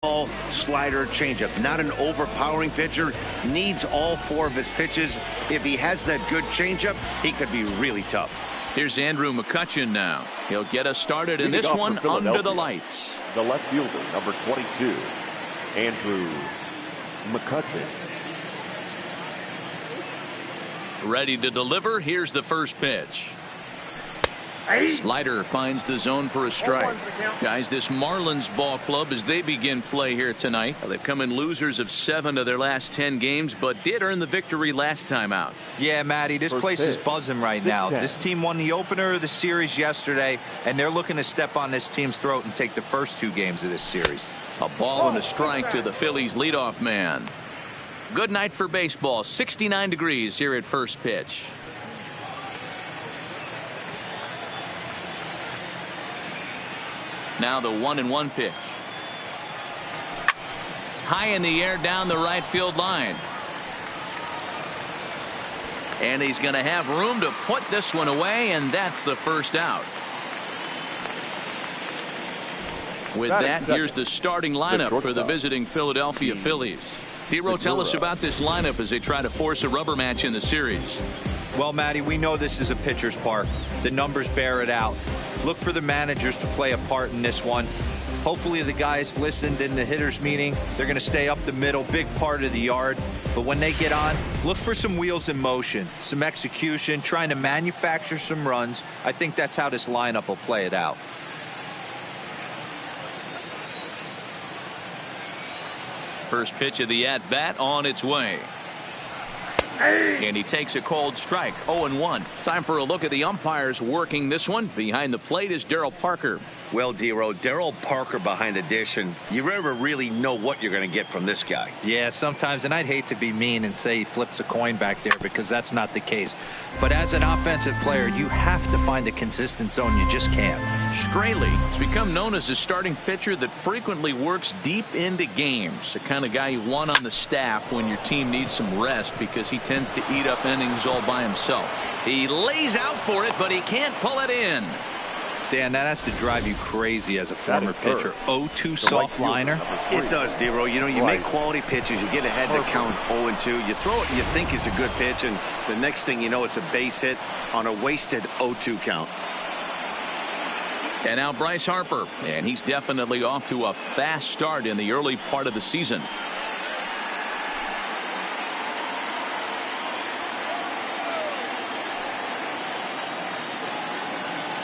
Ball, slider, changeup. Not an overpowering pitcher. Needs all four of his pitches. If he has that good changeup, he could be really tough. Here's Andrew McCutchen now. He'll get us started in this one under the lights. The left fielder, number 22, Andrew McCutchen. Ready to deliver. Here's the first pitch. Slider finds the zone for a strike. Guys, this Marlins ball club, as they begin play here tonight, they've come in losers of 7 of their last 10 games, but did earn the victory last time out. Yeah, Matty, this place is buzzing right now. This team won the opener of the series yesterday, and they're looking to step on this team's throat and take the first 2 games of this series. A ball and a strike to the Phillies leadoff man. Good night for baseball. 69 degrees here at first pitch. Now the 1-1 pitch. High in the air down the right field line. And he's going to have room to put this one away, and that's the first out. With that, here's the starting lineup for the visiting Philadelphia Phillies. D-Row, tell us about this lineup as they try to force a rubber match in the series. Well, Matty, we know this is a pitcher's park. The numbers bear it out. Look for the managers to play a part in this one. Hopefully the guys listened in the hitters meeting. They're going to stay up the middle, big part of the yard. But when they get on, look for some wheels in motion, some execution, trying to manufacture some runs. I think that's how this lineup will play it out. First pitch of the at-bat on its way. And he takes a cold strike. 0-1. Time for a look at the umpires working this one. Behind the plate is Darryl Parker. Well, D-Row, Darryl Parker behind the dish, and you never really know what you're going to get from this guy. Yeah, sometimes, and I'd hate to be mean and say he flips a coin back there because that's not the case. But as an offensive player, you have to find a consistent zone. You just can't. Straley has become known as a starting pitcher that frequently works deep into games. The kind of guy you want on the staff when your team needs some rest because he tends to eat up innings all by himself. He lays out for it, but he can't pull it in. Dan, that has to drive you crazy as a former pitcher. 0-2 soft liner. It does, D-Row. You know, you make quality pitches. You get ahead to count 0-2. You throw it and you think it's a good pitch, and the next thing you know, it's a base hit on a wasted 0-2 count. And now Bryce Harper, and he's definitely off to a fast start in the early part of the season.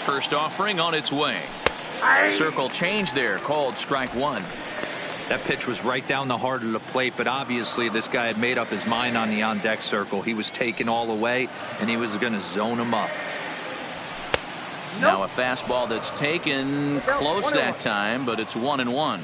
First offering on its way. Circle change there, called strike 1. That pitch was right down the heart of the plate, but obviously this guy had made up his mind on the on-deck circle. He was taken all away, and he was going to zone him up. Now a fastball that's taken close that time, but it's 1-1.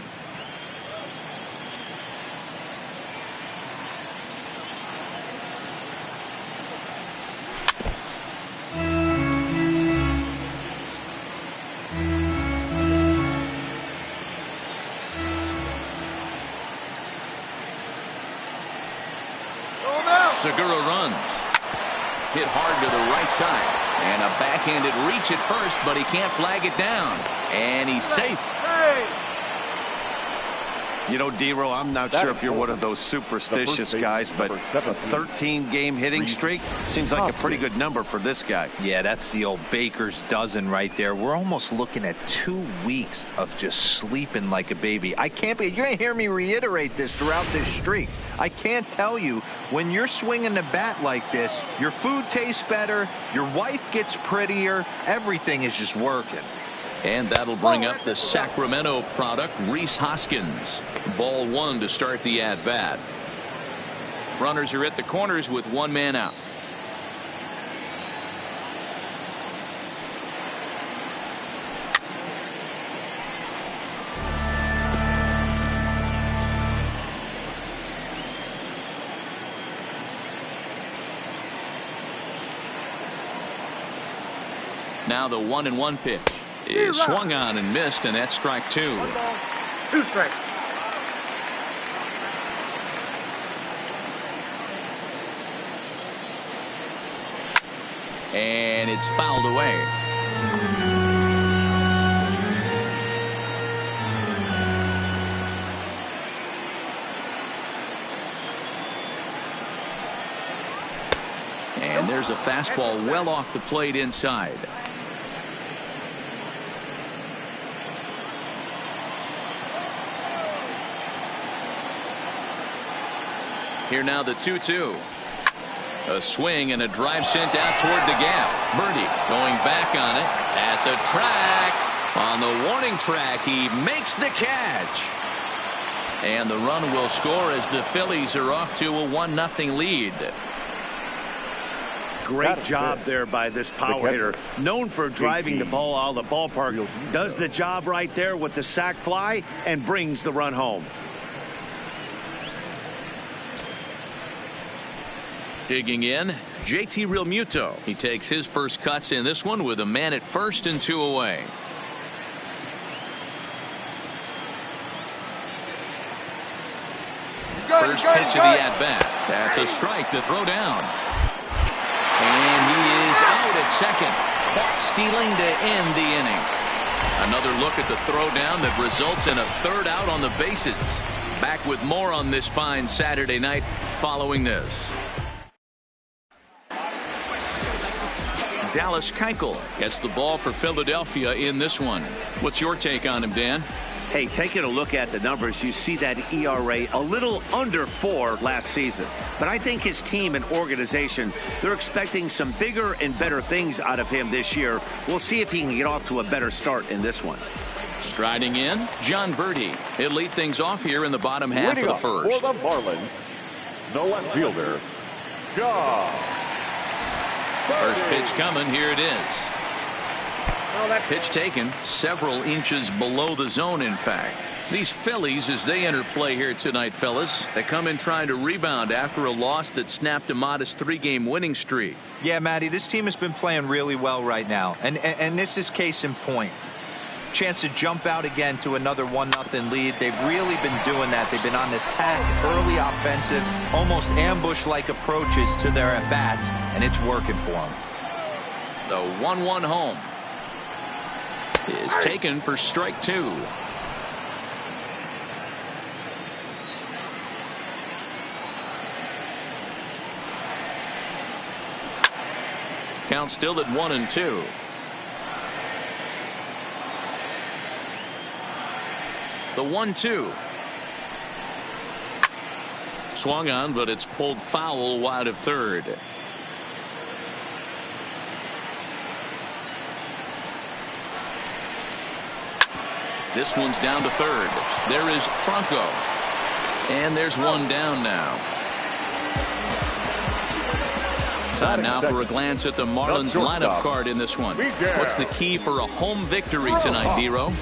Segura runs. Hit hard to the right side. And a backhanded reach at first, but he can't flag it down. And he's safe. You know, D-Row, I'm not sure if you're one of those superstitious guys, but a 13-game hitting streak seems like a pretty good number for this guy. Yeah, that's the old baker's dozen right there. We're almost looking at 2 weeks of just sleeping like a baby. I can't be. You're going to hear me reiterate this throughout this streak. I can't tell you, when you're swinging the bat like this, your food tastes better, your wife gets prettier, everything is just working. And that'll bring up the Sacramento product, Rhys Hoskins. Ball 1 to start the at-bat. Runners are at the corners with 1 man out. Now the 1-1 pitch is swung on and missed, and that's strike 2. 2 strikes. And it's fouled away. And there's a fastball well off the plate inside. Here now the 2-2. A swing and a drive sent out toward the gap. Birdie going back on it at the track. On the warning track, he makes the catch. And the run will score as the Phillies are off to a 1-0 lead. Great job there by this power hitter. Known for driving the ball out of the ballpark. Does the job right there with the sac fly and brings the run home. Digging in, JT Realmuto. He takes his first cuts in this one with a man at first and 2 away. First pitch of the at-bat. That's a strike to throw down. And he is out at second. Caught stealing to end the inning. Another look at the throwdown that results in a third out on the bases. Back with more on this fine Saturday night following this. Dallas Keuchel gets the ball for Philadelphia in this one. What's your take on him, Dan? Hey, taking a look at the numbers, you see that ERA a little under 4 last season. But I think his team and organization, they're expecting some bigger and better things out of him this year. We'll see if he can get off to a better start in this one. Striding in, John Birdie. He'll lead things off here in the bottom half of the first. For the Marlins, the left fielder, John. First pitch coming. Here it is. Pitch taken several inches below the zone, in fact. These Phillies, as they enter play here tonight, fellas, they come in trying to rebound after a loss that snapped a modest 3-game winning streak. Yeah, Matty, this team has been playing really well right now. And this is case in point. Chance to jump out again to another 1-0 lead. They've really been doing that. They've been on attack, early offensive, almost ambush-like approaches to their at-bats, and it's working for them. The 1-1 home is taken for strike 2. Count still at 1-2. The 1-2. Swung on, but it's pulled foul wide of third. This one's down to third. There is Franco. And there's one down now. Time now for a glance at the Marlins lineup card in this one. What's the key for a home victory tonight, Vero?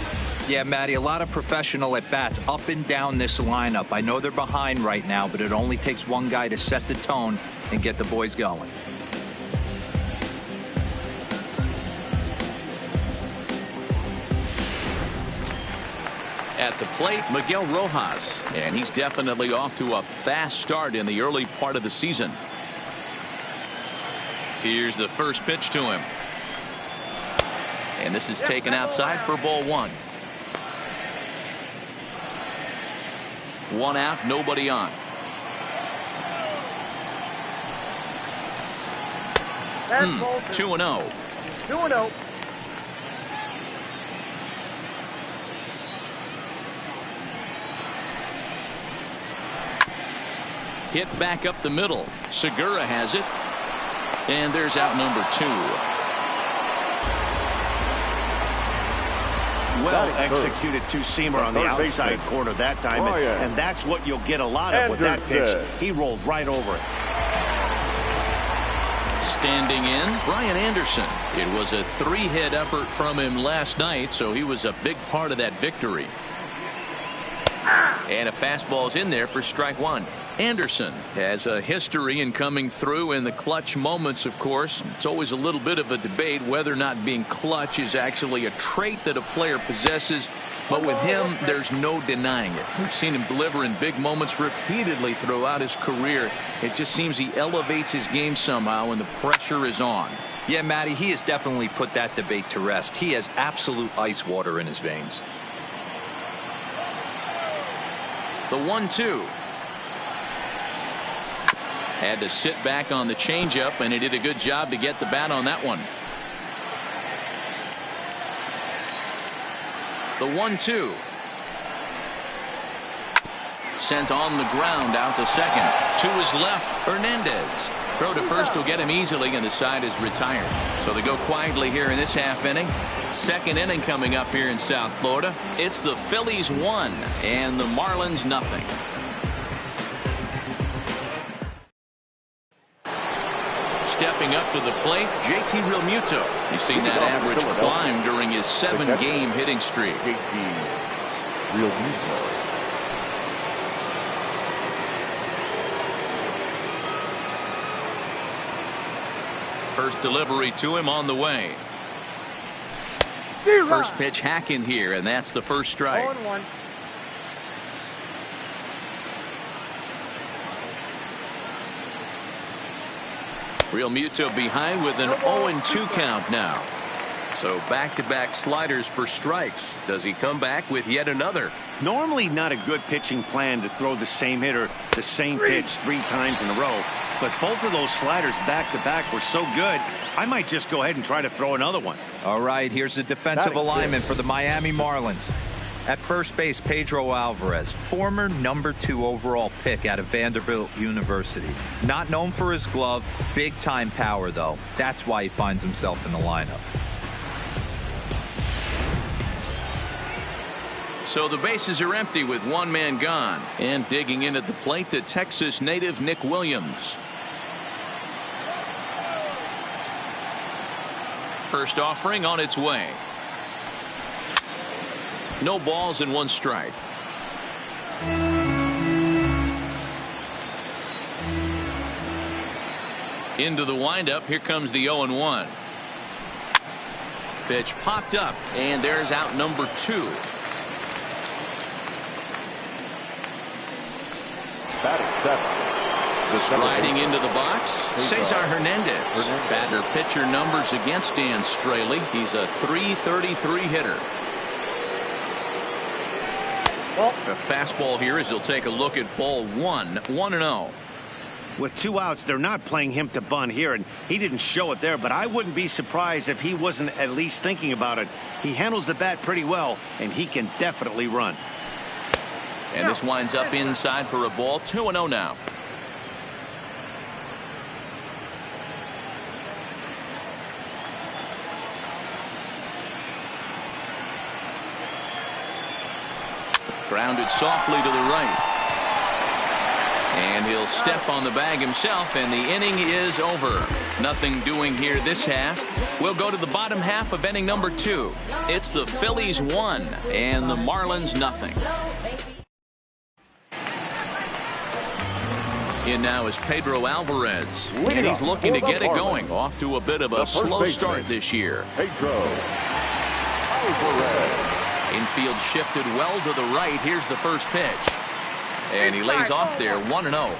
Yeah, Matty, a lot of professional at-bats up and down this lineup. I know they're behind right now, but it only takes one guy to set the tone and get the boys going. At the plate, Miguel Rojas, and he's definitely off to a fast start in the early part of the season. Here's the first pitch to him. And this is taken outside for ball 1. 1 out, nobody on. 2-0. 2-0. Hit back up the middle. Segura has it. And there's out number 2. Well executed two-seamer on the outside corner that time, and that's what you'll get a lot of with that pitch. He rolled right over it. Standing in, Brian Anderson. It was a 3-hit effort from him last night, so he was a big part of that victory. And a fastball's in there for strike 1. Anderson has a history in coming through in the clutch moments, of course. It's always a little bit of a debate whether or not being clutch is actually a trait that a player possesses. But with him, there's no denying it. We've seen him deliver in big moments repeatedly throughout his career. It just seems he elevates his game somehow when the pressure is on. Yeah, Matty, he has definitely put that debate to rest. He has absolute ice water in his veins. The 1-2. Had to sit back on the changeup, and he did a good job to get the bat on that one. The 1-2. Sent on the ground out to second. To his left, Hernandez. Throw to first will get him easily, and the side is retired. So they go quietly here in this half inning. Second inning coming up here in South Florida. It's the Phillies 1 and the Marlins nothing. Stepping up to the plate, JT Realmuto. You've seen that average climb during his 7-game hitting streak. JT Realmuto. First delivery to him on the way. First pitch hacking here, and that's the first strike. 0-1. Realmuto behind with an 0-2 count now. So back-to-back sliders for strikes. Does he come back with yet another? Normally not a good pitching plan to throw the same hitter the same pitch 3 times in a row. But both of those sliders back-to-back were so good, I might just go ahead and try to throw another one. All right, here's the defensive alignment for the Miami Marlins. At first base, Pedro Alvarez, former #2 overall pick out of Vanderbilt University. Not known for his glove, big-time power, though. That's why he finds himself in the lineup. So the bases are empty with one man gone. And digging in at the plate, the Texas native Nick Williams. First offering on its way. No balls and 1 strike. Into the windup. Here comes the 0-1. Pitch popped up, and there's out number 2. Sliding into the box, Cesar Hernandez. Batter pitcher numbers against Dan Straley. He's a .333 hitter. A fastball here as he'll take a look at ball 1. 1-0. With 2 outs, they're not playing him to bunt here, and he didn't show it there, but I wouldn't be surprised if he wasn't at least thinking about it. He handles the bat pretty well, and he can definitely run. And this winds up inside for a ball. 2-0 now. Grounded softly to the right. And he'll step on the bag himself, and the inning is over. Nothing doing here this half. We'll go to the bottom half of inning number 2. It's the Phillies 1 and the Marlins nothing. In now is Pedro Alvarez, and he's looking to get it going. Off to a bit of a slow start this year. Pedro Alvarez. Infield shifted well to the right. Here's the first pitch. And he lays off there. 1-0.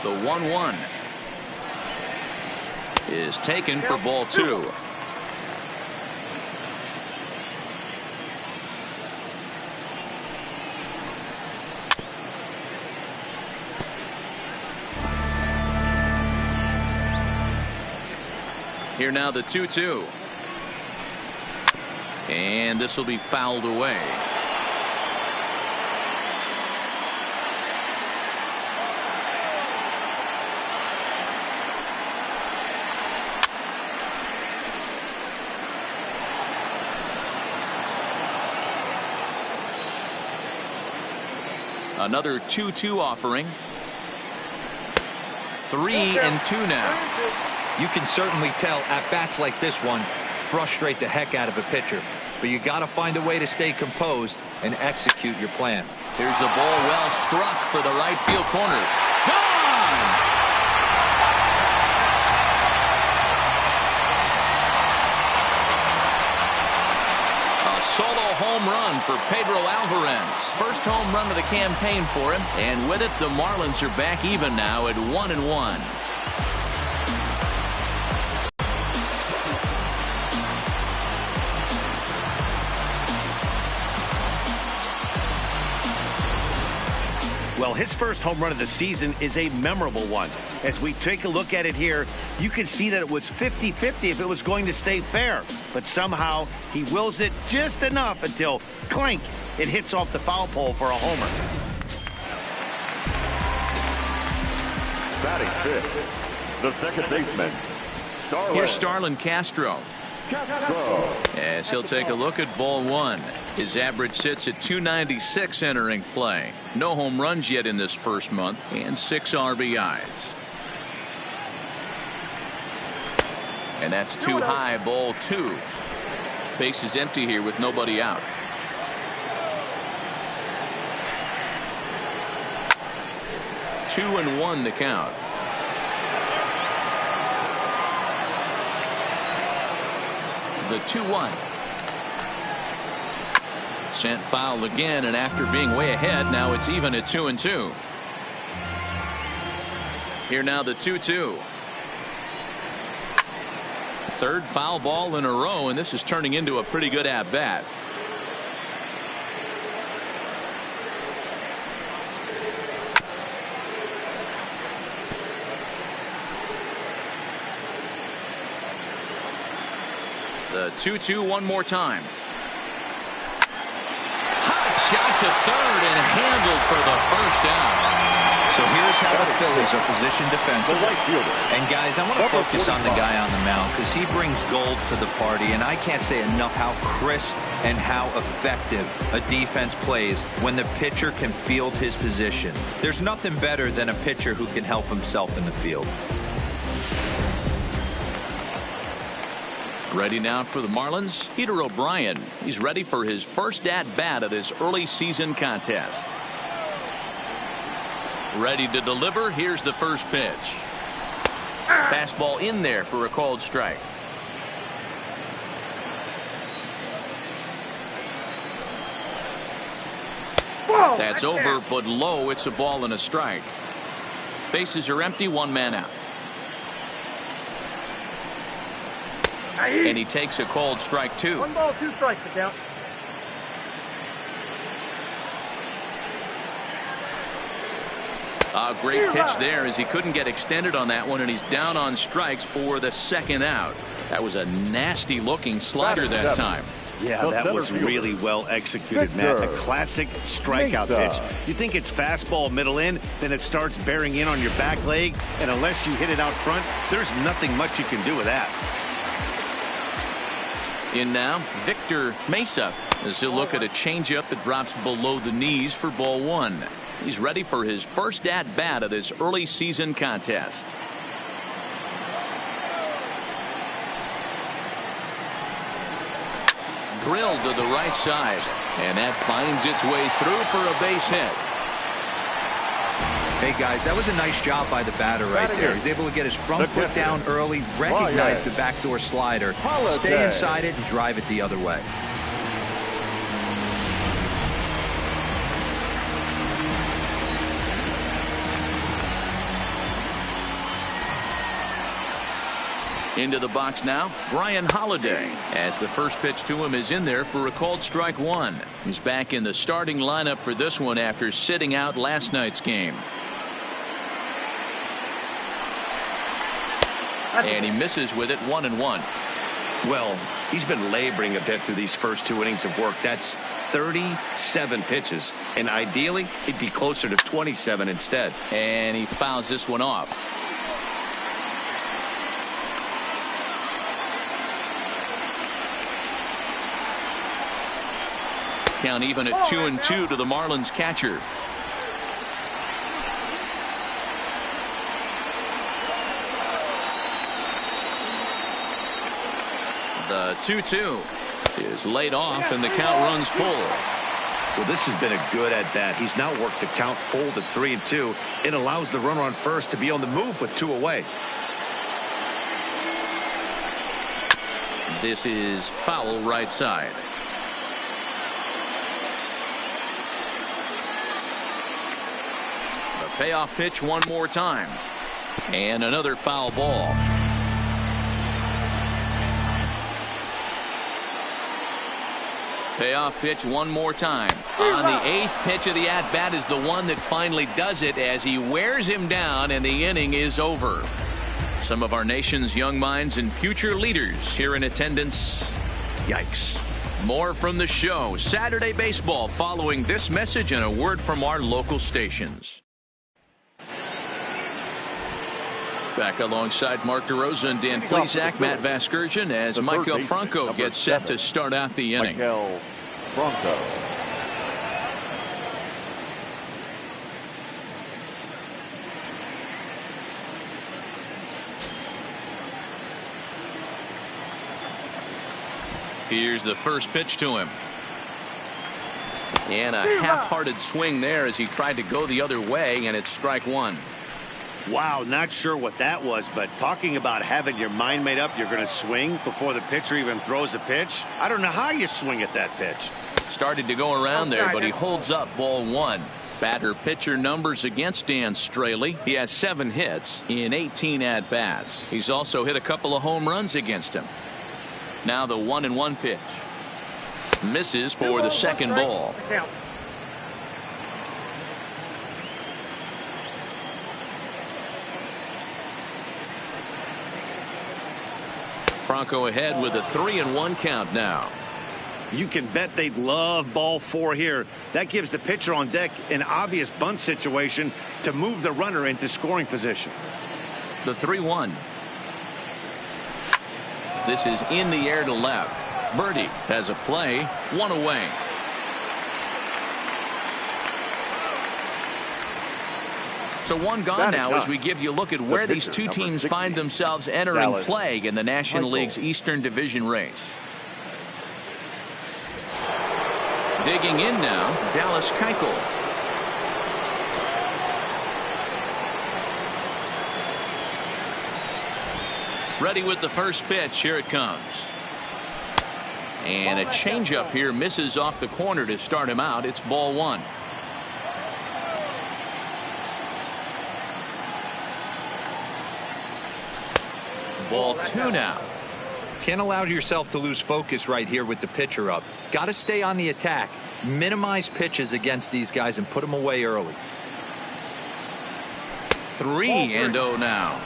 The 1-1 is taken for ball 2. Here now the 2-2. And this will be fouled away. Another 2-2 offering. 3-2 now. You can certainly tell at bats like this one frustrate the heck out of a pitcher, but you got to find a way to stay composed and execute your plan. Here's a ball well struck for the right field corner. Gone! A solo home run for Pedro Alvarez. First home run of the campaign for him, and with it the Marlins are back even now at 1-1. Well, his first home run of the season is a memorable one. As we take a look at it here, you can see that it was 50-50 if it was going to stay fair. But somehow he wills it just enough until, clink, it hits off the foul pole for a homer. Batting fifth, the second baseman, Starlin. Here's Starlin Castro. As he'll take a look at ball one. His average sits at 296 entering play. No home runs yet in this first month, and 6 RBIs. And that's too high, ball 2. Base is empty here with nobody out. Two and one the count. The 2-1. Sent foul again, and after being way ahead, now it's even at 2-2. Here now the 2-2. Third foul ball in a row, and this is turning into a pretty good at bat. The 2-2 one more time. Hot shot to third and handled for the first out. So here's how the Phillies are positioned defensively. And guys, I want to focus on the guy on the mound because he brings gold to the party, and I can't say enough how crisp and how effective a defense plays when the pitcher can field his position. There's nothing better than a pitcher who can help himself in the field. Ready now for the Marlins, Peter O'Brien. He's ready for his first at-bat of this early season contest. Ready to deliver. Here's the first pitch. Fastball in there for a called strike. That's over, but low. It's a ball and a strike. Bases are empty, 1 man out. And he takes a called strike 2. 1 ball, 2 strikes to count. A great pitch there as he couldn't get extended on that one, and he's down on strikes for the second out. That was a nasty looking slider that time. Yeah, that was really well executed, Matt. A classic strikeout pitch. You think it's fastball middle in, then it starts bearing in on your back leg, and unless you hit it out front, there's nothing much you can do with that. In now, Victor Mesa as he'll look at a changeup that drops below the knees for ball 1. He's ready for his first at-bat of this early season contest. Drilled to the right side, and that finds its way through for a base hit. Hey guys, that was a nice job by the batter right there. He's able to get his front foot down early, recognize the backdoor slider, stay inside it, and drive it the other way. Into the box now, Brian Holiday, as the first pitch to him is in there for a called strike 1. He's back in the starting lineup for this one after sitting out last night's game. And he misses with it, 1-1. Well, he's been laboring a bit through these first 2 innings of work. That's 37 pitches, and ideally he'd be closer to 27 instead. And he fouls this one off. Count even at 2-2 to the Marlins catcher. The 2-2 is laid off, and the count runs full. Well, this has been a good at-bat. He's now worked the count full to 3-2. It allows the runner on first to be on the move with 2 away. This is foul right side. The payoff pitch one more time. And another foul ball. Payoff pitch one more time. On the 8th pitch of the at-bat is the one that finally does it as he wears him down and the inning is over. Some of our nation's young minds and future leaders here in attendance. Yikes. More from the show. Saturday Baseball following this message and a word from our local stations. Back alongside Mark DeRosa and Dan Plesac, Matt Vasgersian, as Maikel Franco gets set to start out the inning. Maikel Franco. Here's the first pitch to him. And a half-hearted swing there as he tried to go the other way, and it's strike one. Wow, not sure what that was, but talking about having your mind made up you're going to swing before the pitcher even throws a pitch. I don't know how you swing at that pitch. Started to go around there, but he holds up ball one. Batter pitcher numbers against Dan Straley. He has 7 hits in 18 at-bats. He's also hit a couple of home runs against him. Now the 1-1 pitch. Misses for the second ball. Franco ahead with a 3-1 count now. You can bet they'd love ball 4 here. That gives the pitcher on deck an obvious bunt situation to move the runner into scoring position. The 3-1. This is in the air to left. Birdie has a play, 1 away. So 1 gone now as we give you a look at where these two teams find themselves entering play in the National League's Eastern Division race. Digging in now, Dallas Keuchel. Ready with the first pitch. Here it comes. And a changeup here misses off the corner to start him out. It's ball 1. Ball 2 now. Can't allow yourself to lose focus right here with the pitcher up. Got to stay on the attack. Minimize pitches against these guys and put them away early. 3-0 now.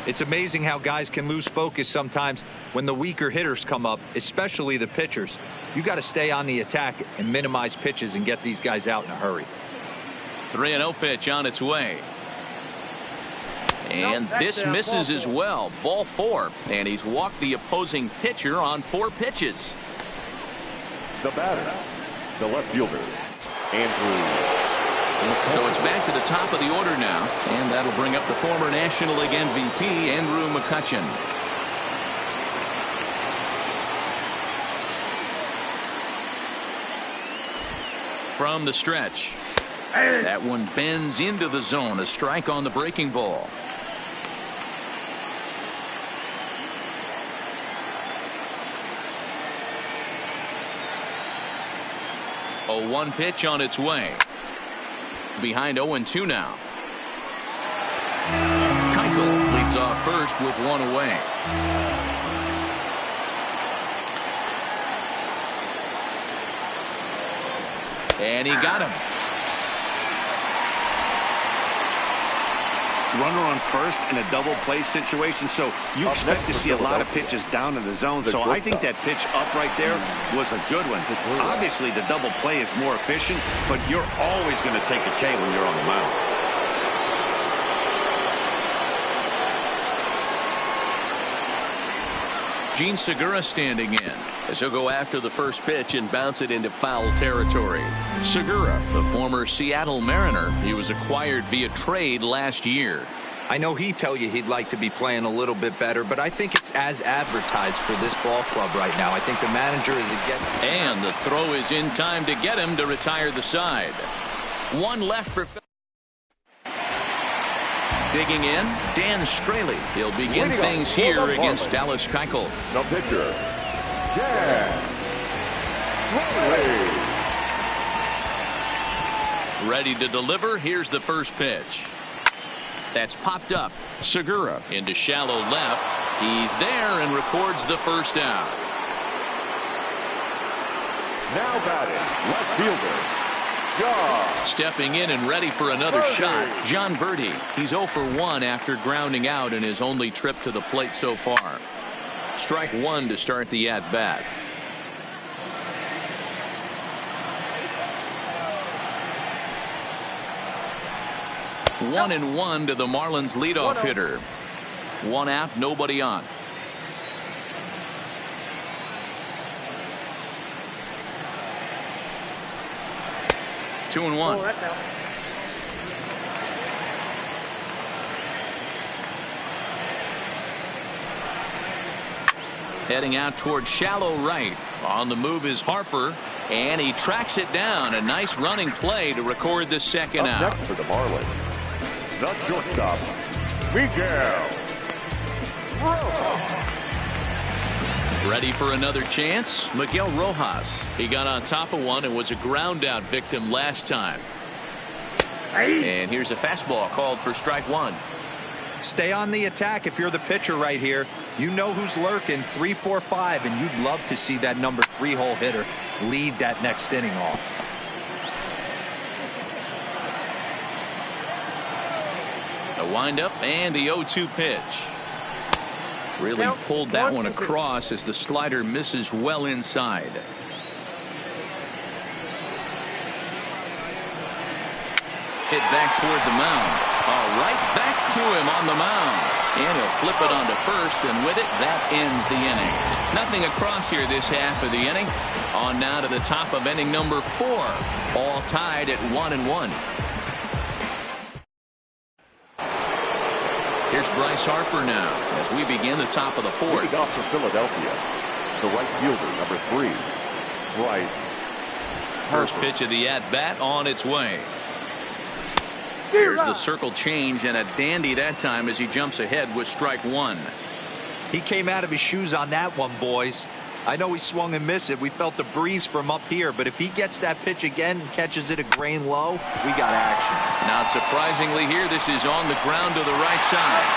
It's amazing how guys can lose focus sometimes when the weaker hitters come up, especially the pitchers. You got to stay on the attack and minimize pitches and get these guys out in a hurry. 3-0 pitch on its way. And this misses as well. Ball 4. And he's walked the opposing pitcher on 4 pitches. The batter, the left fielder, Andrew. So it's back to the top of the order now. And that'll bring up the former National League MVP, Andrew McCutchen. From the stretch. That one bends into the zone. A strike on the breaking ball. A 1 pitch on its way. Behind 0-2 now. Keuchel leads off first with 1 away. And he got him. Runner on first in a double play situation, so you expect to see a lot of pitches down in the zone. So I think that pitch up right there was a good one. Obviously the double play is more efficient, but you're always going to take a K when you're on the mound. Gene Segura standing in as he'll go after the first pitch and bounce it into foul territory. Segura, the former Seattle Mariner, he was acquired via trade last year. I know he'd tell you he'd like to be playing a little bit better, but I think it's as advertised for this ball club right now. I think the manager is again. And the throw is in time to get him to retire the side. 1 left for Phillies. Digging in, Dan Straley. He'll begin things here against Dallas Keuchel. The pitcher, Dan Straley. Ready to deliver. Here's the first pitch. That's popped up. Segura into shallow left. He's there and records the first out. Now batting, left fielder, John. Stepping in and ready for another shot, John Verdi. He's 0 for 1 after grounding out in his only trip to the plate so far. Strike one to start the at-bat. One and one to the Marlins leadoff hitter. One out, nobody on. Two and one. Heading out toward shallow right. On the move is Harper, and he tracks it down. A nice running play to record the second out. Next for the Marlins, the shortstop, Miguel Rojas. Ready for another chance? Miguel Rojas. He got on top of one and was a ground out victim last time. And here's a fastball called for strike one. Stay on the attack if you're the pitcher right here. You know who's lurking, 3, 4, 5, and you'd love to see that number 3 hole hitter lead that next inning off. A windup and the 0-2 pitch. Really pulled that one across as the slider misses well inside. Hit back toward the mound. Right back to him on the mound. And he'll flip it onto first, and with it, that ends the inning. Nothing across here this half of the inning. On now to the top of inning number 4. All tied at 1-1. Here's Bryce Harper now as we begin the top of the 4th. Leading off for Philadelphia, the right fielder, number 3, Bryce Harper. First pitch of the at-bat on its way. Here's the circle change, and a dandy that time as he jumps ahead with strike one. He came out of his shoes on that one, boys. I know he swung and missed it. We felt the breeze from up here, but if he gets that pitch again and catches it a grain low, we got action. Not surprisingly here, this is on the ground to the right side.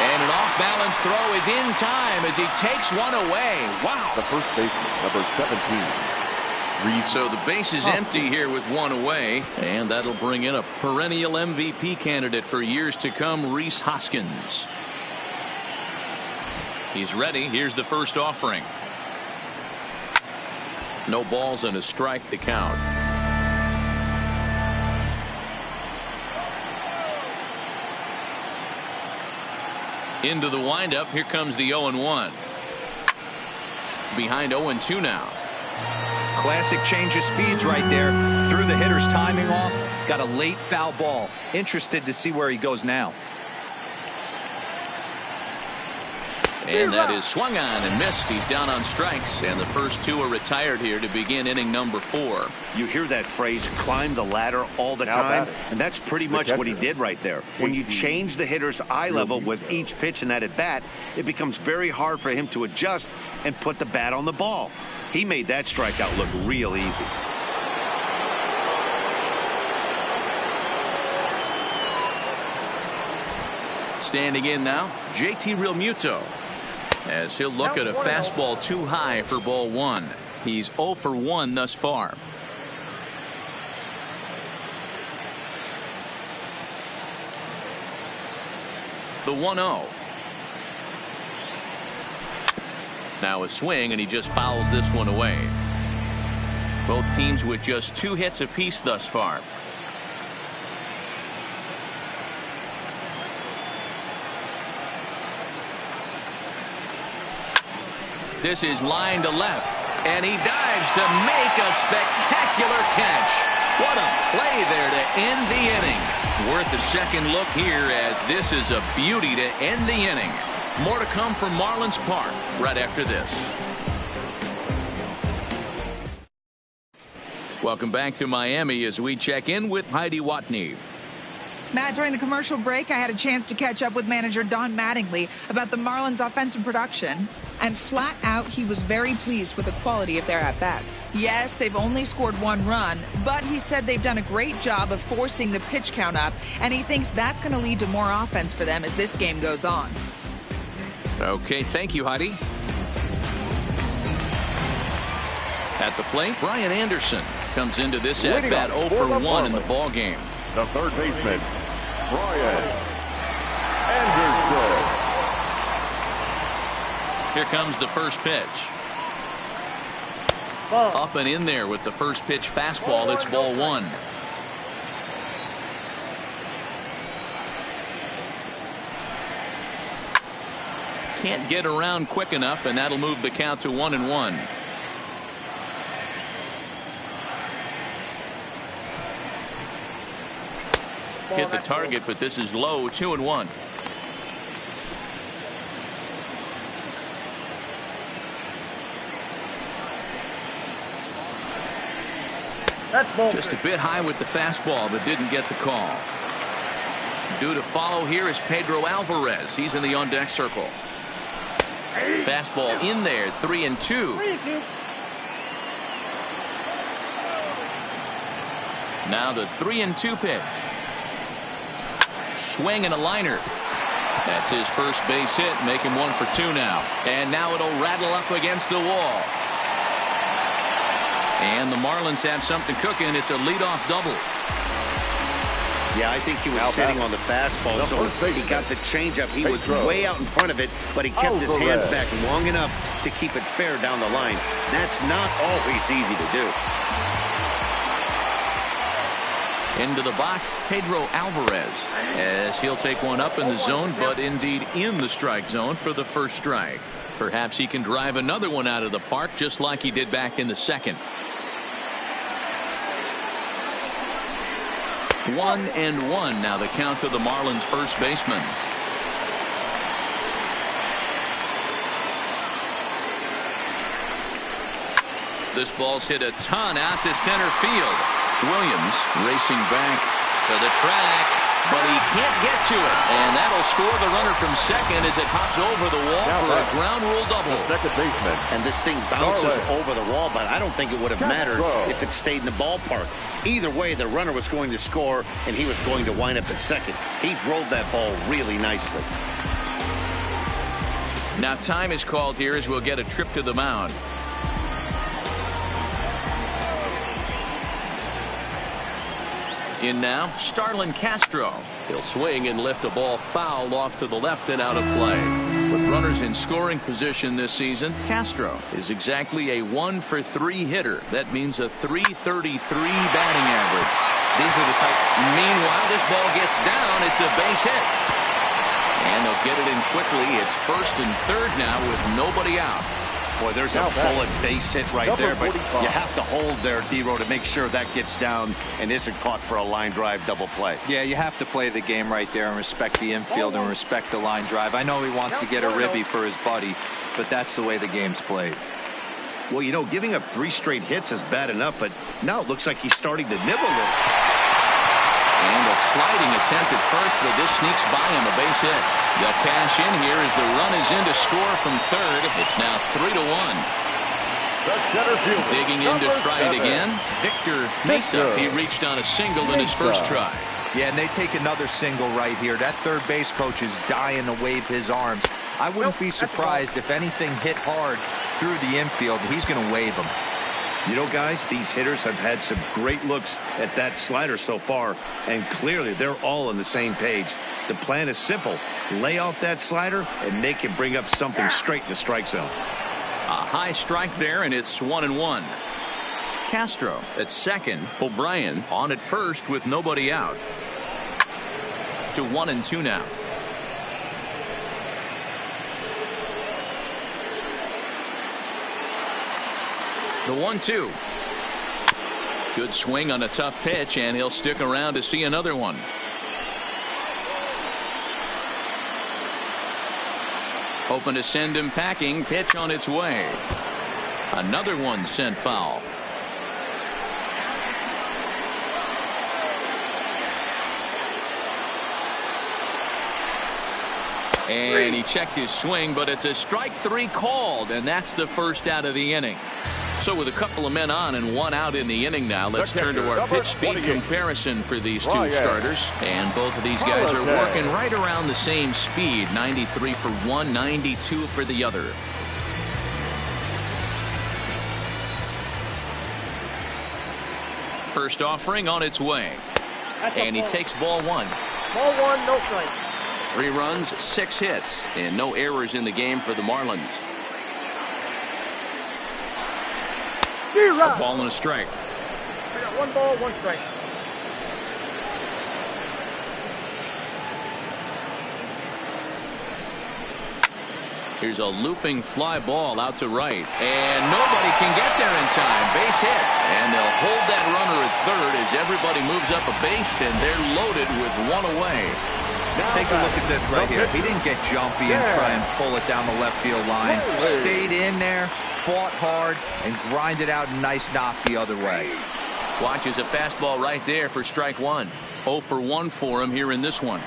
And an off-balance throw is in time as he takes one away. Wow. The first baseman, number 17. So the base is empty here with one away, and that'll bring in a perennial MVP candidate for years to come, Rhys Hoskins. He's ready. Here's the first offering. No balls and a strike to count. Into the windup. Here comes the 0-1. Behind 0-2 now. Classic change of speeds right there. Threw the hitter's timing off. Got a late foul ball. Interested to see where he goes now. And that is swung on and missed. He's down on strikes, and the first two are retired here to begin inning number 4. You hear that phrase, climb the ladder, all the time, and that's pretty much what he did right there. When you change the hitter's eye level with each pitch in that at bat, it becomes very hard for him to adjust and put the bat on the ball. He made that strikeout look real easy. Standing in now, JT Realmuto, as he'll look at a fastball too high for ball 1. He's 0 for 1 thus far. The 1-0. Now a swing, and he just fouls this one away. Both teams with just 2 hits apiece thus far. This is line to left, and he dives to make a spectacular catch. What a play there to end the inning. Worth a second look here, as this is a beauty to end the inning. More to come from Marlins Park right after this. Welcome back to Miami as we check in with Heidi Watney. Matt, during the commercial break, I had a chance to catch up with manager Don Mattingly about the Marlins' offensive production. And flat out, he was very pleased with the quality of their at-bats. Yes, they've only scored 1 run, but he said they've done a great job of forcing the pitch count up, and he thinks that's going to lead to more offense for them as this game goes on. Okay, thank you, Heidi. At the plate, Brian Anderson comes into this at bat 0 for 1 in the ball game. The third baseman, Brian Anderson. Here comes the first pitch. Up and in there with the first pitch fastball. It's ball 1. Can't get around quick enough, and that'll move the count to 1-1. Hit the target, but this is low. 2-1. Just a bit high with the fastball, but didn't get the call. Due to follow here is Pedro Alvarez. He's in the on-deck circle. Fastball in there, 3-2. Now the 3-2 pitch. Swing and a liner. That's his first base hit, make him 1 for 2 now. And now it'll rattle up against the wall. And the Marlins have something cooking. It's a leadoff double. Yeah, I think he was sitting on the fastball, so he got the changeup. He was way out in front of it, but he kept his hands back long enough to keep it fair down the line. That's not always easy to do. Into the box, Pedro Alvarez, as he'll take one up in the zone, but indeed in the strike zone for the first strike. Perhaps he can drive another one out of the park, just like he did back in the second. 1-1 now the count to the Marlins first baseman. This ball's hit a ton out to center field. Williams racing back to the track, but he can't get to it, and that'll score the runner from second as it hops over the wall for a ground rule double. Second baseman. And this thing bounces over the wall, but I don't think it would have mattered if it stayed in the ballpark. Either way, the runner was going to score, and he was going to wind up at second. He drove that ball really nicely. Now time is called here as we'll get a trip to the mound. In now, Starlin Castro. He'll swing and lift a ball foul off to the left and out of play. With runners in scoring position this season, Castro is exactly a 1 for 3 hitter. That means a .333 batting average. These are the type. Meanwhile, this ball gets down. It's a base hit. And they'll get it in quickly. It's first and third now with nobody out. Boy, there's a bullet base hit right there, but you have to hold there, D-Row, to make sure that gets down and isn't caught for a line drive double play. Yeah, you have to play the game right there and respect the infield and respect the line drive. I know he wants to get a ribby for his buddy, but that's the way the game's played. Well, you know, giving up 3 straight hits is bad enough, but now it looks like he's starting to nibble a little. And a sliding attempt at first, but this sneaks by him, a base hit. They'll cash in here as the run is in to score from third. It's now 3-1. Digging in to try it again. Victor Mesa. He reached on a single in his first try. Yeah, and they take another single right here. That third base coach is dying to wave his arms. I wouldn't be surprised if anything hit hard through the infield. He's going to wave them. You know, guys, these hitters have had some great looks at that slider so far, and clearly they're all on the same page. The plan is simple. Lay off that slider and make him bring up something straight in the strike zone. A high strike there, and it's 1-1. Castro at second. O'Brien on at first with nobody out. To 1-2 now. The 1-2. Good swing on a tough pitch, and he'll stick around to see another one. Hoping to send him packing. Pitch on its way. Another one sent foul. And he checked his swing, but it's a strike 3 called, and that's the first out of the inning. So with a couple of men on and 1 out in the inning now, let's turn to our pitch speed comparison for these two starters. And both of these guys are working right around the same speed. 93 for one, 92 for the other. First offering on its way. And he takes ball one. Ball one, no strike. 3 runs, 6 hits, and no errors in the game for the Marlins. A ball and a strike. I got 1 ball, 1 strike. Here's a looping fly ball out to right, and nobody can get there in time. Base hit, and they'll hold that runner at third as everybody moves up a base, and they're loaded with 1 away. Take a look at this right here. He didn't get jumpy and try and pull it down the left field line. Stayed in there, fought hard, and grinded out a nice knock the other way. Watches a fastball right there for strike 1. 0 for 1 for him here in this one.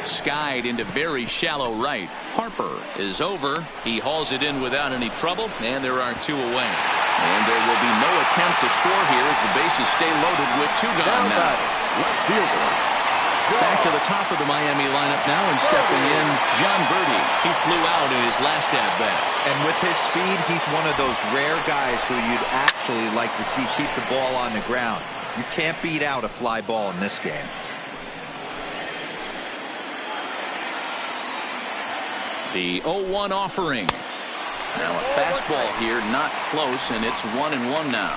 Skied into very shallow right. Harper is over. He hauls it in without any trouble, and there are 2 away. And there will be no attempt to score here as the bases stay loaded with 2 gone now. Left fielder. Back to the top of the Miami lineup now, and stepping in, John Birdie. He flew out in his last at-bat. And with his speed, he's one of those rare guys who you'd actually like to see keep the ball on the ground. You can't beat out a fly ball in this game. The 0-1 offering. Now a fastball here, not close, and it's 1-1 now.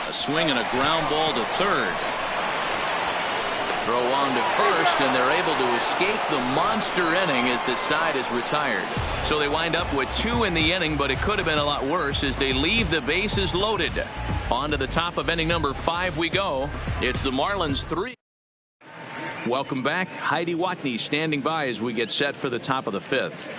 A swing and a ground ball to third. Throw on to first, and they're able to escape the monster inning as the side is retired. So they wind up with 2 in the inning, but it could have been a lot worse as they leave the bases loaded. On to the top of inning number 5 we go. It's the Marlins 3. Welcome back. Heidi Watney standing by as we get set for the top of the 5th.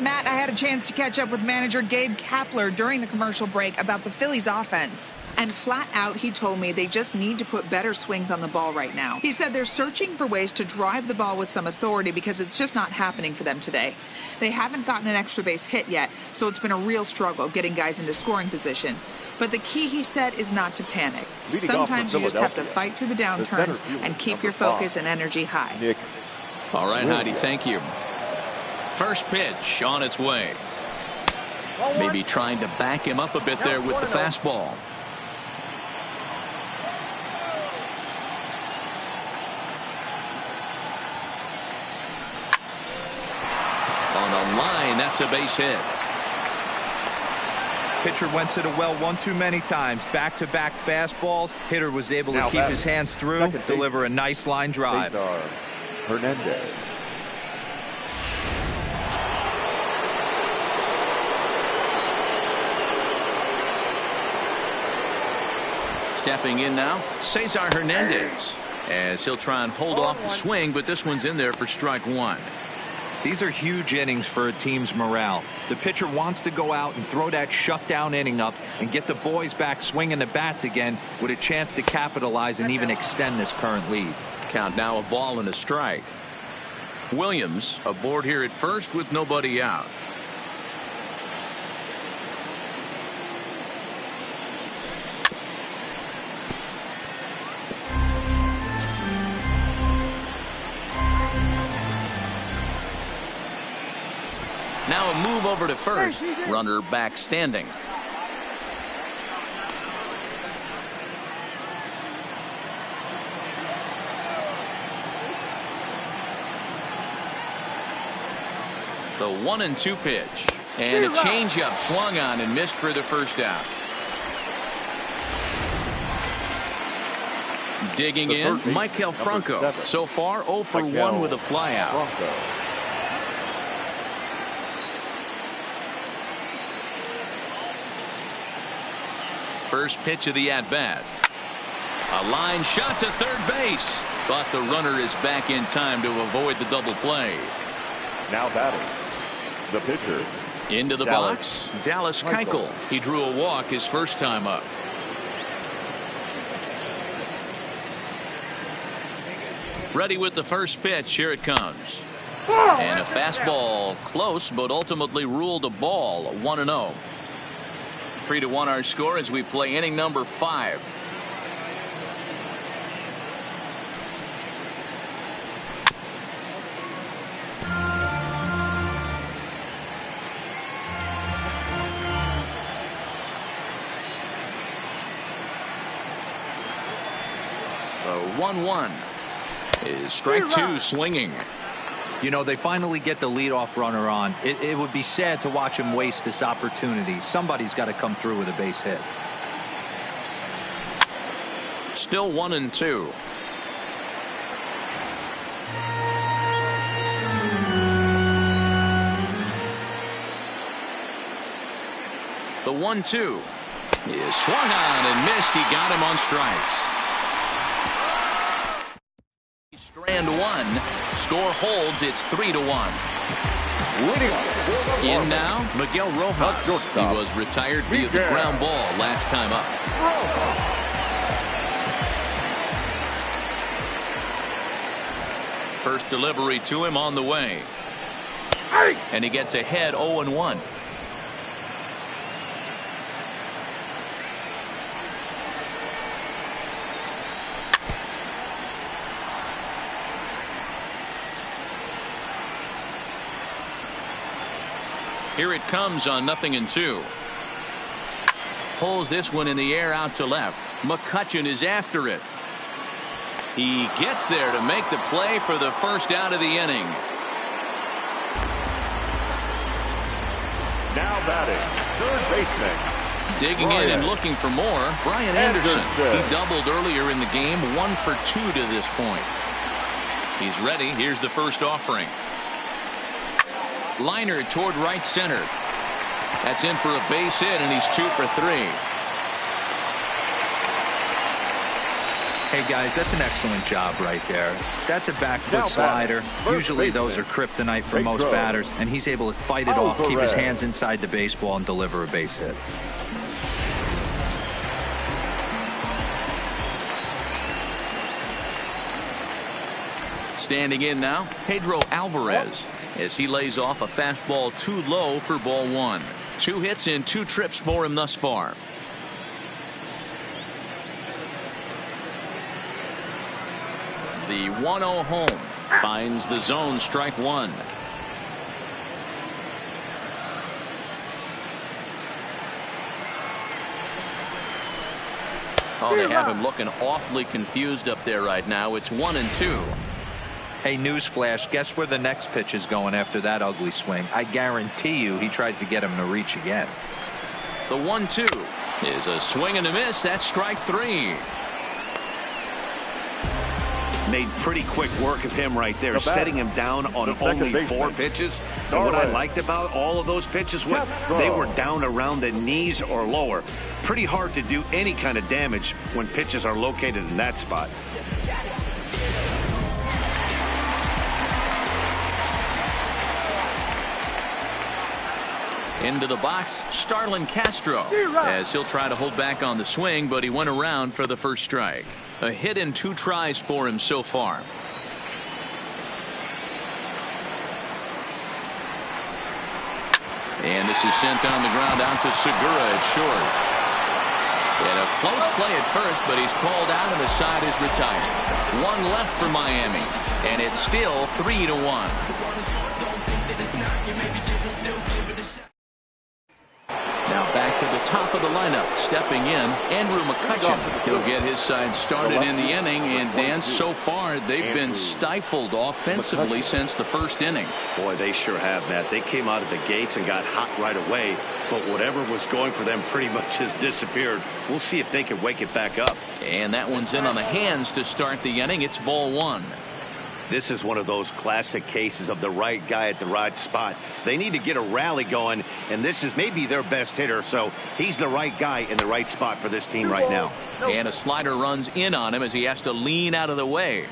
Matt, I had a chance to catch up with manager Gabe Kapler during the commercial break about the Phillies offense. And flat out, he told me they just need to put better swings on the ball right now. He said they're searching for ways to drive the ball with some authority because it's just not happening for them today. They haven't gotten an extra base hit yet, so it's been a real struggle getting guys into scoring position. But the key, he said, is not to panic. Sometimes you just have to fight through the downturns and keep your focus and energy high. All right, Heidi, thank you. First pitch on its way. Maybe trying to back him up a bit there with the fastball. On the line, that's a base hit. Pitcher went to the well one too many times. Back-to-back fastballs. Hitter was able to keep his hands through, deliver a nice line drive. Hernandez. Stepping in now, Cesar Hernandez, as he'll try and hold off the swing, but this one's in there for strike 1. These are huge innings for a team's morale. The pitcher wants to go out and throw that shutdown inning up and get the boys back swinging the bats again with a chance to capitalize and even extend this current lead. Count now a ball and a strike. Williams aboard here at first with nobody out. Now a move over to first. Runner back standing. The 1-2 pitch. And a changeup swung on and missed for the first out. Digging in, Maikel Franco. So far 0 for 1 with a flyout. First pitch of the at-bat. A line shot to third base, but the runner is back in time to avoid the double play. Now batting, the pitcher. Into the box, Dallas Keuchel. He drew a walk his first time up. Ready with the first pitch. Here it comes. And a fastball close, but ultimately ruled a ball. 1-0. 3-1 our score as we play inning number 5. 1-1. Is strike two swinging. You know, they finally get the leadoff runner on. It would be sad to watch him waste this opportunity. Somebody's got to come through with a base hit. Still 1-2. The 1-2 is swung on and missed. He got him on strikes. Strand one. Score holds. It's 3-1. In now, Miguel Rojas. He was retired via the ground ball last time up. First delivery to him on the way. And he gets ahead 0-1. Here it comes on 0-2. Pulls this one in the air out to left. McCutchen is after it. He gets there to make the play for the first out of the inning. Now batting, third baseman. Digging in and looking for more, Brian Anderson. He doubled earlier in the game, 1 for 2 to this point. He's ready. Here's the first offering. Liner toward right center. That's in for a base hit, and he's 2 for 3. Hey guys, that's an excellent job right there. That's a back foot slider. Usually those are kryptonite for most batters, and he's able to fight it off, keep his hands inside the baseball, and deliver a base hit. Standing in now, Pedro Alvarez, as he lays off a fastball too low for ball 1. 2 hits and 2 trips for him thus far. The 1-0 home finds the zone, strike 1. Oh, they have him looking awfully confused up there right now. It's 1-2. Hey, newsflash, guess where the next pitch is going after that ugly swing? I guarantee you he tries to get him to reach again. The 1-2 is a swing and a miss. That's strike 3. Made pretty quick work of him right there, setting him down on only 4 pitches. And what I liked about all of those pitches was they were down around the knees or lower. Pretty hard to do any kind of damage when pitches are located in that spot. Into the box, Starlin Castro, as he'll try to hold back on the swing, but he went around for the first strike. A hit in 2 tries for him so far. And this is sent on the ground out to Segura at short. And a close play at first, but he's called out and the side is retired. 1 left for Miami, and it's still 3-1. Now back to the top of the lineup, stepping in, Andrew McCutchen. He'll get his side started in the inning, and Dan, so far they've been stifled offensively since the first inning. Boy, they sure have, Matt. They came out of the gates and got hot right away, but whatever was going for them pretty much has disappeared. We'll see if they can wake it back up. And that one's in on the hands to start the inning. It's ball 1. This is one of those classic cases of the right guy at the right spot. They need to get a rally going, and this is maybe their best hitter, so he's the right guy in the right spot for this team right now. And a slider runs in on him as he has to lean out of the way.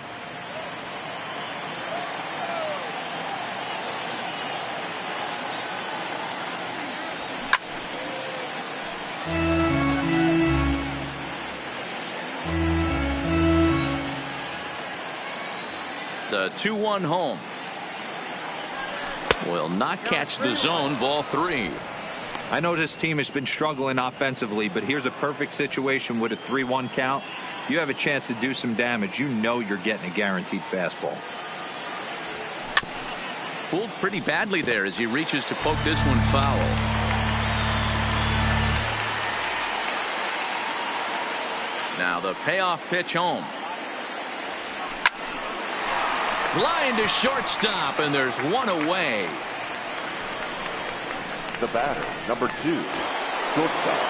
The 2-1 home will not catch the zone, ball 3. I know this team has been struggling offensively, but here's a perfect situation with a 3-1 count. You have a chance to do some damage. You know you're getting a guaranteed fastball. Fooled pretty badly there as he reaches to poke this one foul. Now the payoff pitch home. Line to shortstop, and there's one away. The batter, number 2, shortstop.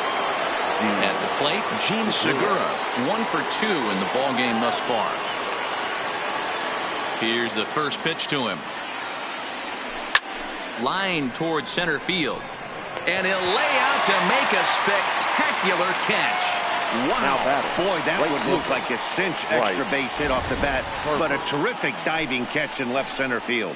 At the plate, Gene Segura, 1 for 2 in the ball game thus far. Here's the first pitch to him. Line towards center field. And he'll lay out to make a spectacular catch. Wow. Boy, that would look like a cinch extra base hit off the bat. But a terrific diving catch in left center field.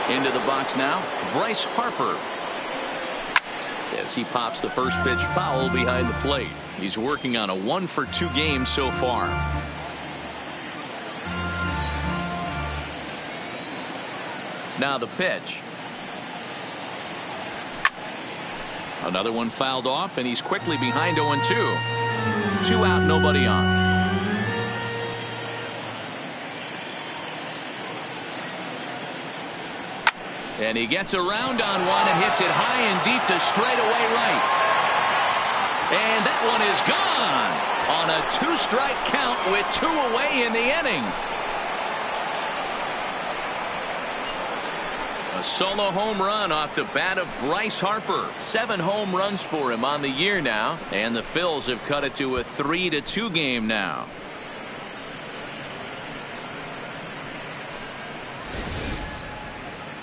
Into the box now, Bryce Harper. As he pops the first pitch foul behind the plate. He's working on a 1 for 2 game so far. Now the pitch. Another one fouled off, and he's quickly behind 0-2. 2 out, nobody on. And he gets around on one and hits it high and deep to straightaway right. And that one is gone on a 2-strike count with 2 away in the inning. A solo home run off the bat of Bryce Harper. 7 home runs for him on the year now. And the Phils have cut it to a 3-2 game now.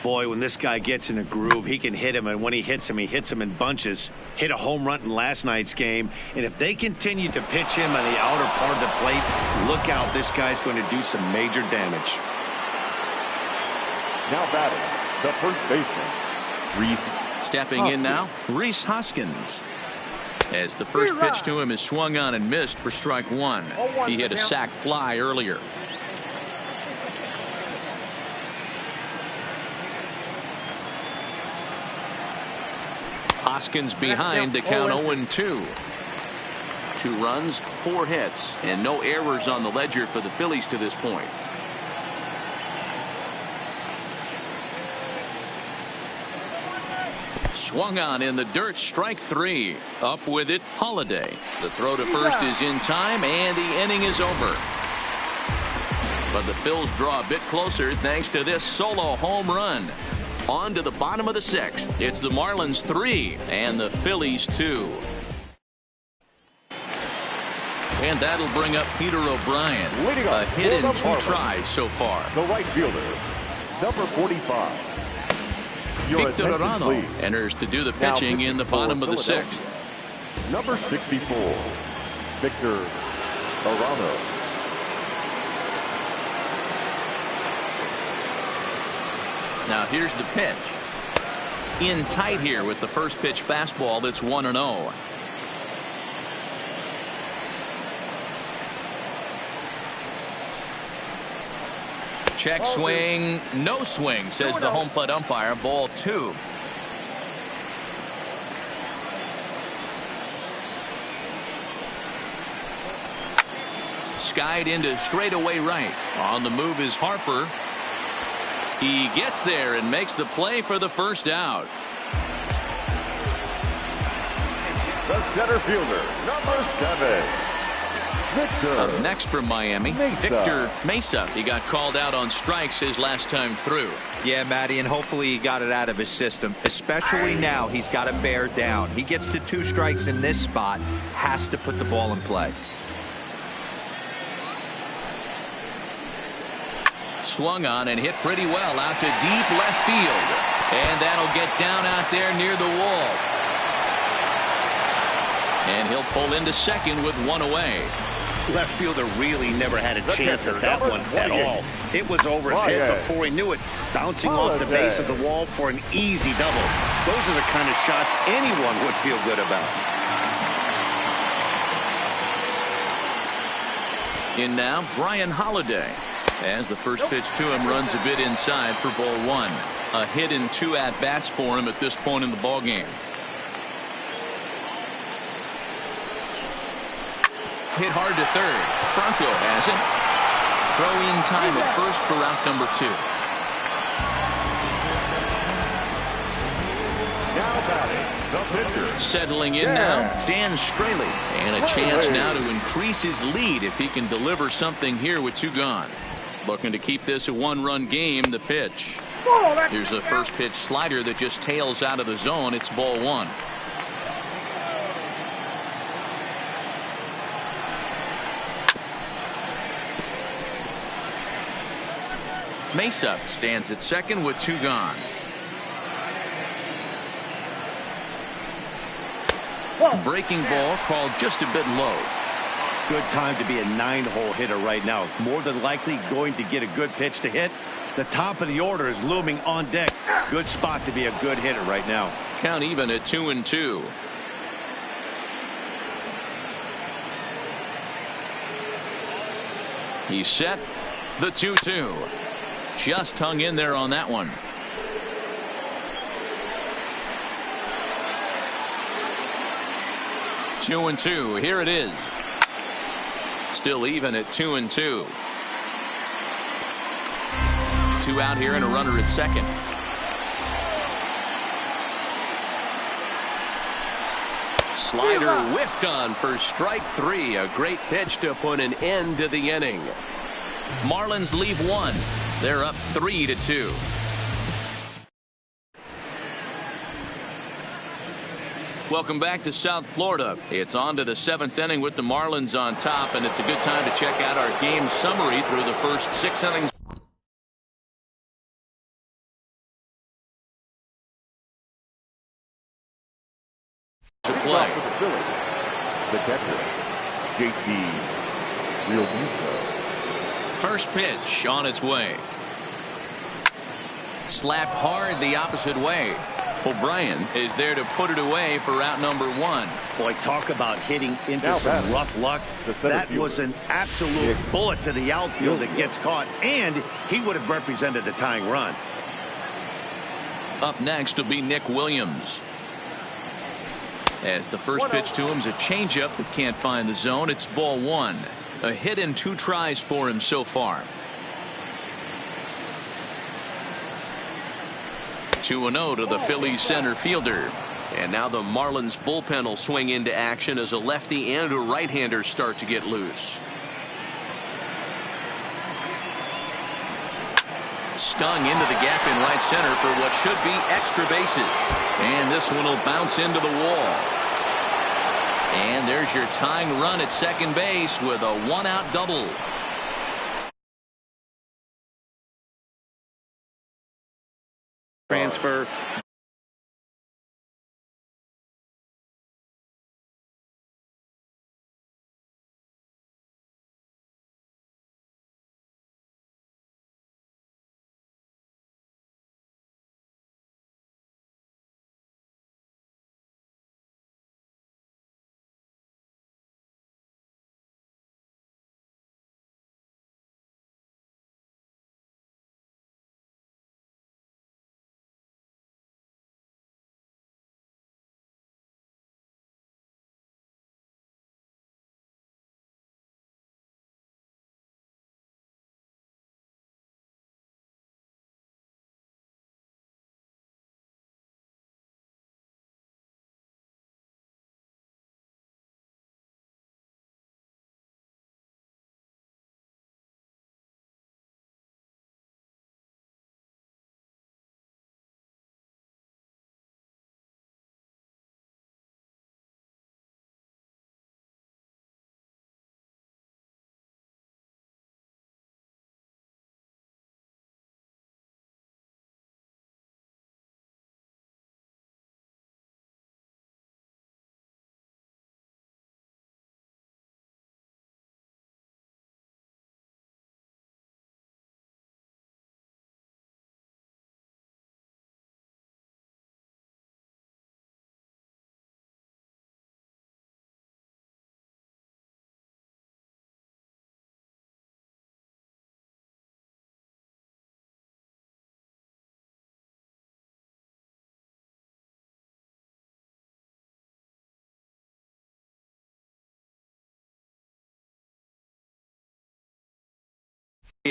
Boy, when this guy gets in a groove, he can hit him, and when he hits him in bunches. Hit a home run in last night's game, and if they continue to pitch him on the outer part of the plate, look out, this guy's going to do some major damage. Now batting, the first baseman, Rhys. Stepping in now, Rhys Hoskins. As the first pitch to him is swung on and missed for strike 1. He hit a sac fly earlier. Hoskins behind, the count 0-2. 2 runs, 4 hits, and no errors on the ledger for the Phillies to this point. Swung on in the dirt, strike 3. Up with it, Holiday. The throw to first is in time, and the inning is over. But the Phils draw a bit closer thanks to this solo home run. On to the bottom of the 6th. It's the Marlins 3 and the Phillies 2. And that'll bring up Peter O'Brien. A hit in 2 tries so far. The right fielder, number 45. Victor Arano enters to do the pitching in the bottom of the 6th. Number 64, Victor Arano. Now here's the pitch. In tight here with the first pitch fastball that's 1-0. Check swing, no swing, says the home plate umpire. Ball 2. Skied into straightaway right. On the move is Harper. He gets there and makes the play for the first out. The center fielder, number 7, Victor. Up next from Miami, Victor Mesa. He got called out on strikes his last time through. Yeah, Matty, and hopefully he got it out of his system. Especially now, he's got to bear down. He gets the 2 strikes in this spot, has to put the ball in play. Swung on and hit pretty well out to deep left field. And that'll get down out there near the wall. And he'll pull into second with 1 away. Left fielder really never had a chance at that one at all. It was over his head before he knew it, bouncing off the base of the wall for an easy double. Those are the kind of shots anyone would feel good about. In now, Brian Holiday. As the first pitch to him runs a bit inside for ball 1. A hit in 2 at-bats for him at this point in the ball game. Hit hard to third. Franco has it. Throw in time at first for out number 2. The pitcher. Settling in now, Dan Straley. And a chance now to increase his lead if he can deliver something here with 2 gone. Looking to keep this a 1-run game. The pitch. Here's a first pitch slider that just tails out of the zone. It's ball 1. Mesa stands at second with 2 gone. Breaking ball called just a bit low. Good time to be a 9-hole hitter right now. More than likely going to get a good pitch to hit. The top of the order is looming on deck. Good spot to be a good hitter right now. Count even at 2-2. He's set. The 2-2. Just hung in there on that one. Two and two. Here it is. Still even at 2-2. 2 out here and a runner at second. Slider whiffed on for strike 3. A great pitch to put an end to the inning. Marlins leave 1. They're up 3-2. Welcome back to South Florida. It's on to the 7th inning with the Marlins on top, and it's a good time to check out our game summary through the first 6 innings. To play. For the Phillies, the catcher, JT Realmuto. First pitch on its way. Slapped hard the opposite way. O'Brien is there to put it away for out number 1. Boy, talk about hitting into Now some batting, rough luck. That was an absolute bullet to the outfield that gets caught, and he would have represented a tying run. Up next will be Nick Williams. As the first pitch to him is a changeup that can't find the zone. It's ball 1. A hit in 2 tries for him so far. 2-0 to the Phillies center fielder. And now the Marlins bullpen will swing into action as a lefty and a right-hander start to get loose. Stung into the gap in right center for what should be extra bases. And this one will bounce into the wall. And there's your tying run at second base with a 1-out double. Transfer.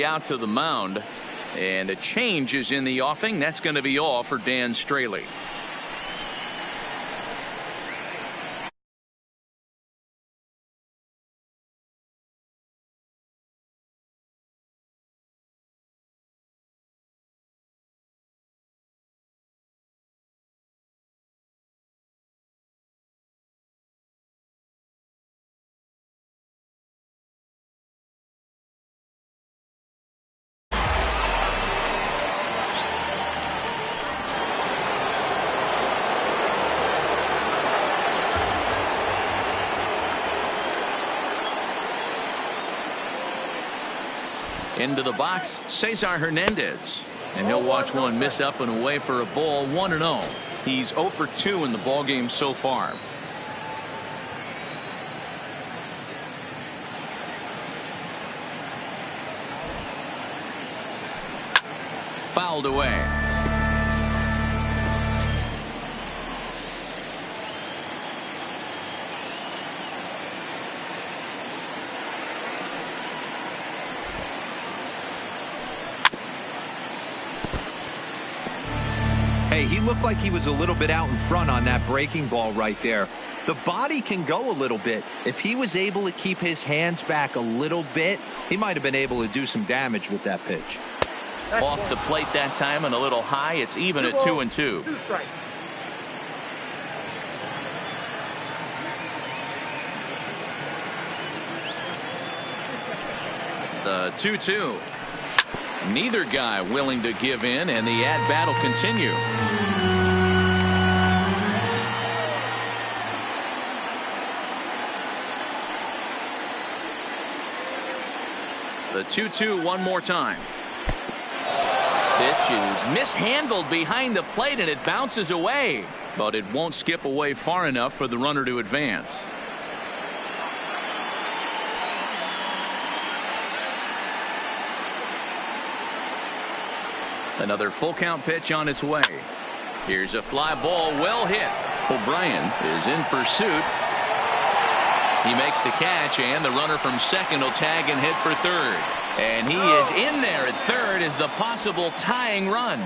Out to the mound, and a change is in the offing. That's going to be all for Dan Straley. Into the box, Cesar Hernandez. And he'll watch one miss up and away for a ball. 1-0. He's 0 for 2 in the ballgame so far. Fouled away. Hey, he looked like he was a little bit out in front on that breaking ball right there. The body can go a little bit. If he was able to keep his hands back a little bit, he might have been able to do some damage with that pitch. Off the plate that time and a little high. It's even at 2-2. 2 strikes. The 2-2. Neither guy willing to give in, and the at-bat will continue. The 2-2 one more time. Pitch is mishandled behind the plate, and it bounces away. But it won't skip away far enough for the runner to advance. Another full count pitch on its way. Here's a fly ball, well hit. O'Brien is in pursuit. He makes the catch, and the runner from second will tag and hit for third. And he is in there at third as the possible tying run.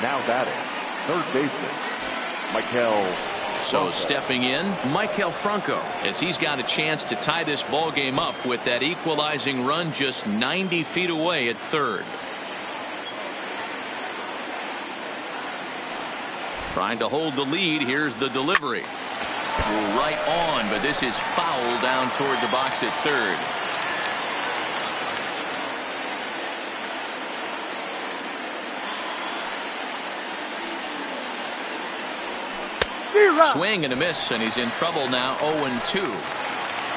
Now batting, third baseman, Michael. So stepping in, Michael Franco, as he's got a chance to tie this ball game up with that equalizing run just 90 feet away at third. Trying to hold the lead. Here's the delivery. Right on, but this is foul down toward the box at third. Swing and a miss, and he's in trouble now. 0-2.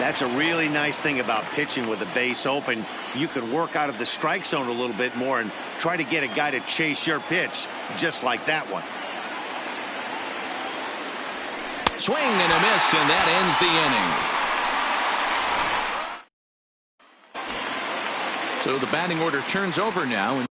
That's a really nice thing about pitching with the base open. You could work out of the strike zone a little bit more and try to get a guy to chase your pitch, just like that one. Swing and a miss, and that ends the inning. So the batting order turns over now.